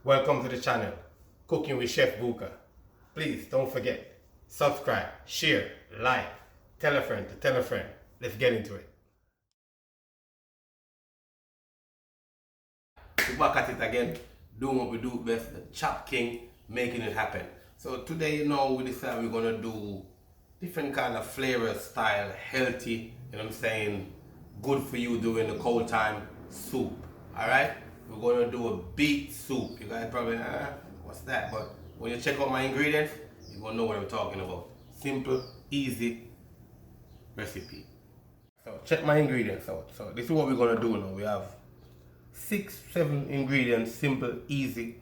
Welcome to the channel, Cooking with Chef Bouka. Please don't forget, subscribe, share, like, tell a friend to tell a friend. Let's get into it. We're back at it again, doing what we do best, the Chop King, making it happen. So today, we decide we're gonna do different kind of flavor, style, healthy, I'm saying, good for you during the cold time soup. Alright? We're gonna do a beet soup. You guys probably, what's that? But when you check out my ingredients, you're gonna know what I'm talking about. Simple, easy recipe. So check my ingredients out. So this is what we're gonna do now. We have 6-7 ingredients, simple, easy.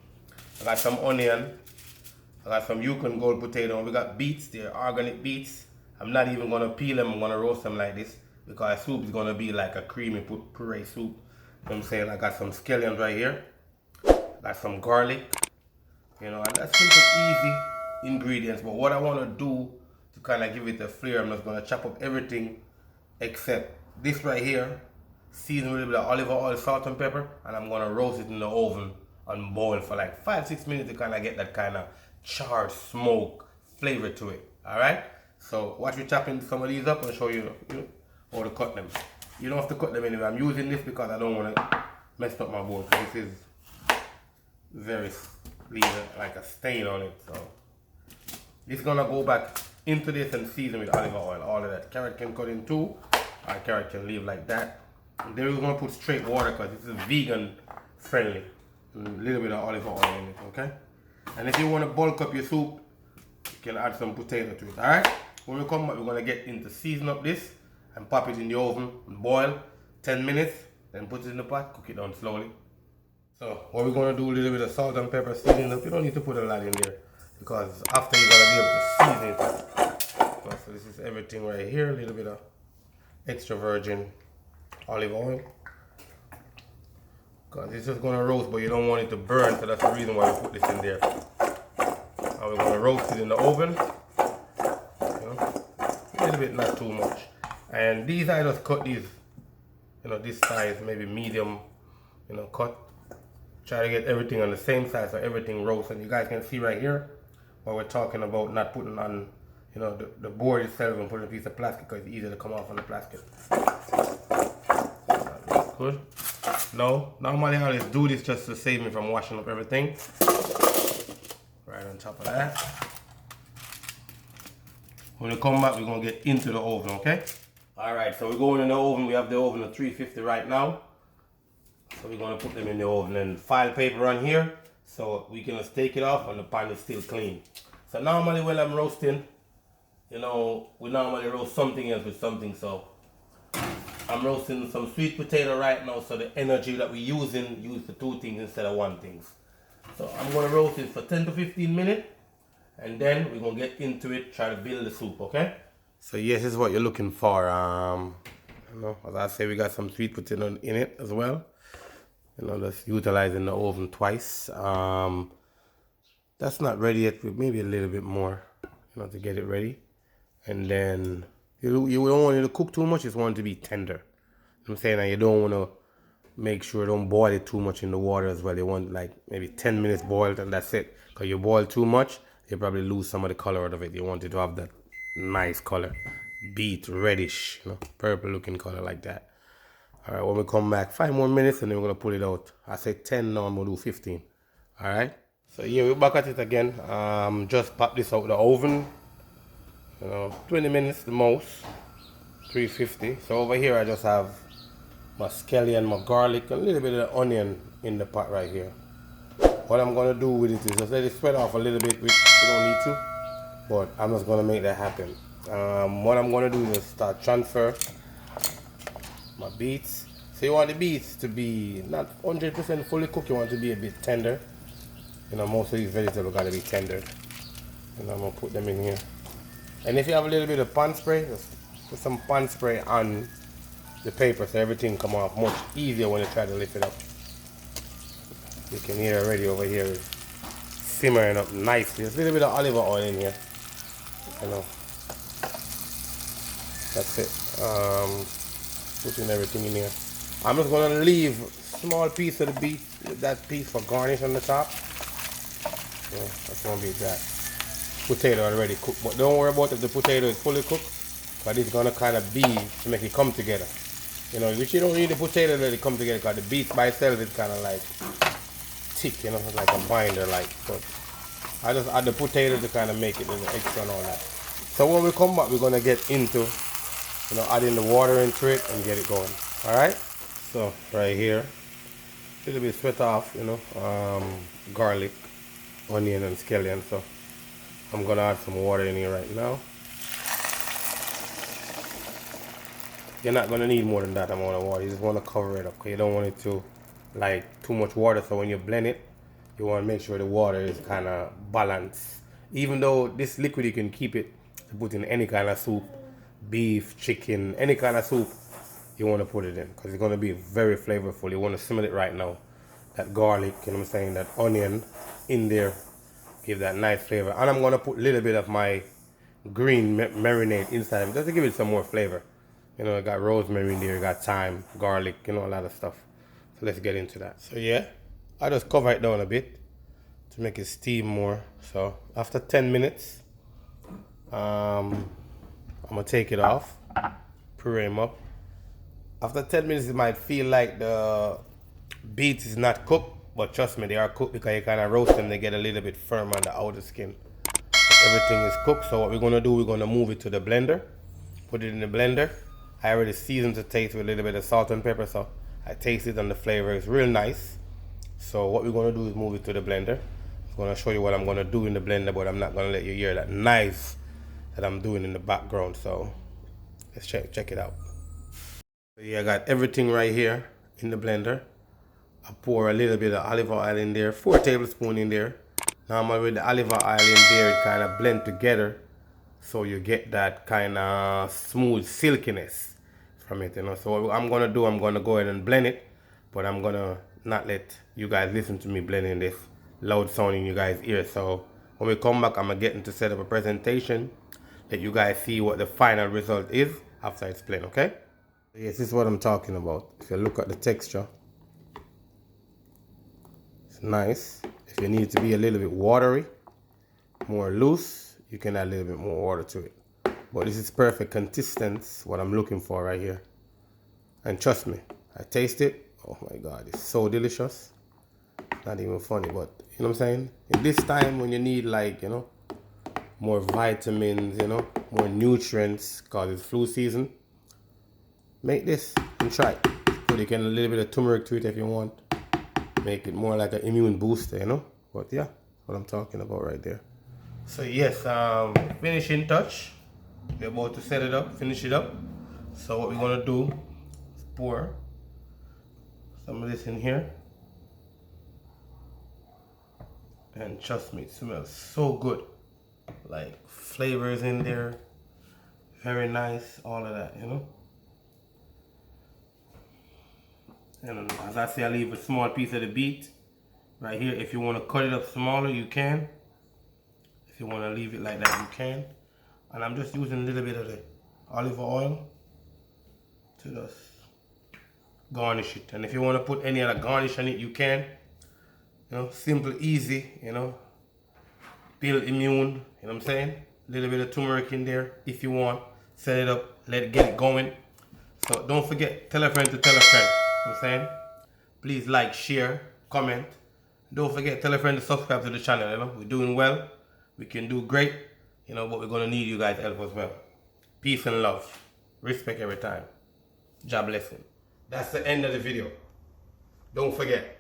I got some onion, I got some Yukon gold potato, and we got beets, they're organic beets. I'm not even gonna peel them, I'm gonna roast them like this because the soup is gonna be like a creamy puree soup. You know what I'm saying? I got some scallions right here, got some garlic, and that's simple, easy ingredients. But what I wanna do to kind of give it a flair, I'm just gonna chop up everything except this right here, season with a little bit of olive oil, salt and pepper, and I'm gonna roast it in the oven and boil for like 5-6 minutes to kind of get that kind of charred smoke flavor to it. Alright? So watch me chopping some of these up and show you how to cut them. You don't have to cut them anyway. I'm using this because I don't want to mess up my bowl. This is very, like a stain on it. So this is gonna go back into this and season with olive oil, all of that. Carrot can cut in two, or carrot can leave like that. And then we're gonna put straight water because this is vegan friendly. And a little bit of olive oil in it, okay? And if you want to bulk up your soup, you can add some potato to it, alright? When we come back, we're gonna get into season up this and pop it in the oven and boil 10 minutes, then put it in the pot, cook it down slowly. So what we're gonna do, a little bit of salt and pepper, season up. You don't need to put a lot in there because after you're gonna be able to season it. So this is everything right here, a little bit of extra virgin olive oil. Because it's just gonna roast, but you don't want it to burn, so that's the reason why we put this in there. And we're gonna roast it in the oven. A little bit, not too much. And these I just cut these, this size, maybe medium, cut. Try to get everything on the same size so everything roasts. And you guys can see right here what we're talking about, not putting on, the board itself and putting a piece of plastic because it's easier to come off on the plastic. Good. No, normally I always do this just to save me from washing up everything. Right on top of that. When we come back, we're gonna get into the oven, okay? Alright, so we're going in the oven. We have the oven at 350 right now. So we're gonna put them in the oven and file paper on here so we can just take it off and the pan is still clean. So normally when I'm roasting, we normally roast something else with something, so I'm roasting some sweet potato right now, so the energy that we're using, use for 2 things instead of 1 thing. So I'm gonna roast it for 10 to 15 minutes. And then we're gonna get into it, try to build the soup, okay? So yes, this is what you're looking for. As I say, we got some sweet potato in it as well. Just utilizing the oven twice. That's not ready yet, maybe a little bit more, to get it ready. And then you don't want it to cook too much, you just want it to be tender. I'm saying that you don't want to make sure don't boil it too much in the water as well. You want like maybe 10 minutes boiled and that's it. Because you boil too much, you probably lose some of the color out of it. You want it to have that nice color, beet, reddish, purple looking color like that. All right, when we come back, 5 more minutes and then we're gonna pull it out. I say 10 now, I'm gonna do 15. All right, so yeah, we're back at it again. Just pop this out the oven. 20 minutes the most, 350. So over here I just have my scallion, my garlic, a little bit of onion in the pot right here. What I'm gonna do with it is just let it spread off a little bit, which you don't need to, but I'm just gonna make that happen. What I'm gonna do is start transfer my beets. So you want the beets to be not 100% fully cooked, you want it to be a bit tender. Most of these vegetables gotta be tender. And I'm gonna put them in here. And if you have a little bit of pan spray, just put some pan spray on the paper so everything come off much easier when you try to lift it up. You can hear already over here it's simmering up nicely. There's a little bit of olive oil in here. That's it. Putting everything in here. I'm just gonna leave small piece of the beef, that piece for garnish on the top. You know, that's gonna be that. Potato already cooked, but don't worry about if the potato is fully cooked, but it's gonna kind of be to make it come together. You know, which you don't need the potato to let it come together, because the beets by itself is kind of like thick, you know, like a binder like. But I just add the potato to kind of make it a little extra and all that. So when we come back, we're gonna get into, you know, adding the water into it and get it going. All right. So right here, a little bit sweat off, you know, garlic, onion, and scallion. So I'm gonna add some water in here right now. You're not gonna need more than that amount of water. You just want to cover it up, because you don't want it to like too much water. So when you blend it, you want to make sure the water is kind of balanced. Even though this liquid you can keep it to put in any kind of soup, beef, chicken, any kind of soup, you want to put it in, because it's going to be very flavorful. You want to simmer it right now. That garlic, you know what I'm saying, that onion in there, give that nice flavor. And I'm going to put a little bit of my green marinade inside of it, just to give it some more flavor. You know, I got rosemary in there, got thyme, garlic, you know, a lot of stuff. So let's get into that. So yeah, I just cover it down a bit to make it steam more. So after 10 minutes, I'm gonna take it off, puree them up. After 10 minutes, it might feel like the beets is not cooked, but trust me, they are cooked, because you kind of roast them, they get a little bit firm on the outer skin. Everything is cooked. So what we're gonna do, we're gonna move it to the blender, put it in the blender. I already seasoned the taste with a little bit of salt and pepper, so I taste it and the flavor is real nice. So what we're gonna do is move it to the blender. I'm gonna show you what I'm gonna do in the blender, but I'm not gonna let you hear that knife that I'm doing in the background. So let's check it out. So yeah, I got everything right here in the blender. I pour a little bit of olive oil in there, 4 tablespoons in there. Now with the olive oil in there, it kind of blend together, so you get that kind of smooth silkiness from it, you know. So what I'm gonna do, I'm gonna go ahead and blend it, but I'm gonna not let you guys listen to me blending this loud sound in you guys' ears. So when we come back, I'm gonna get into set up a presentation, let you guys see what the final result is after it's blended, okay? Yes, this is what I'm talking about. If you look at the texture, it's nice. If you need it to be a little bit watery, more loose, you can add a little bit more water to it. But this is perfect consistency, what I'm looking for right here. And trust me, I taste it. Oh my God, it's so delicious. Not even funny, but you know what I'm saying? In this time when you need, like, you know, more vitamins, you know, more nutrients, because it's flu season, make this and try it. Put a little bit of turmeric to it if you want. Make it more like an immune booster, you know? But yeah, what I'm talking about right there. So yes, finishing touch. We're about to set it up, finish it up. So what we're gonna do is pour some of this in here. And trust me, it smells so good. Like flavors in there, very nice, all of that, you know. And as I say, I leave a small piece of the beet right here. If you want to cut it up smaller, you can. If you want to leave it like that, you can. And I'm just using a little bit of the olive oil to just garnish it. And if you want to put any other garnish on it, you can. You know, simple, easy, you know. Build immune, you know what I'm saying? A little bit of turmeric in there if you want. Set it up, let it get it going. So don't forget, tell a friend to tell a friend. You know what I'm saying? Please like, share, comment. Don't forget, tell a friend to subscribe to the channel, you know. We're doing well. We can do great. You know, but we're gonna need you guys' help as well. Peace and love. Respect every time. God blessing. That's the end of the video. Don't forget,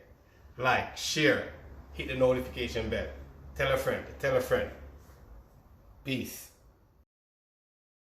like, share, hit the notification bell. Tell a friend, tell a friend. Peace.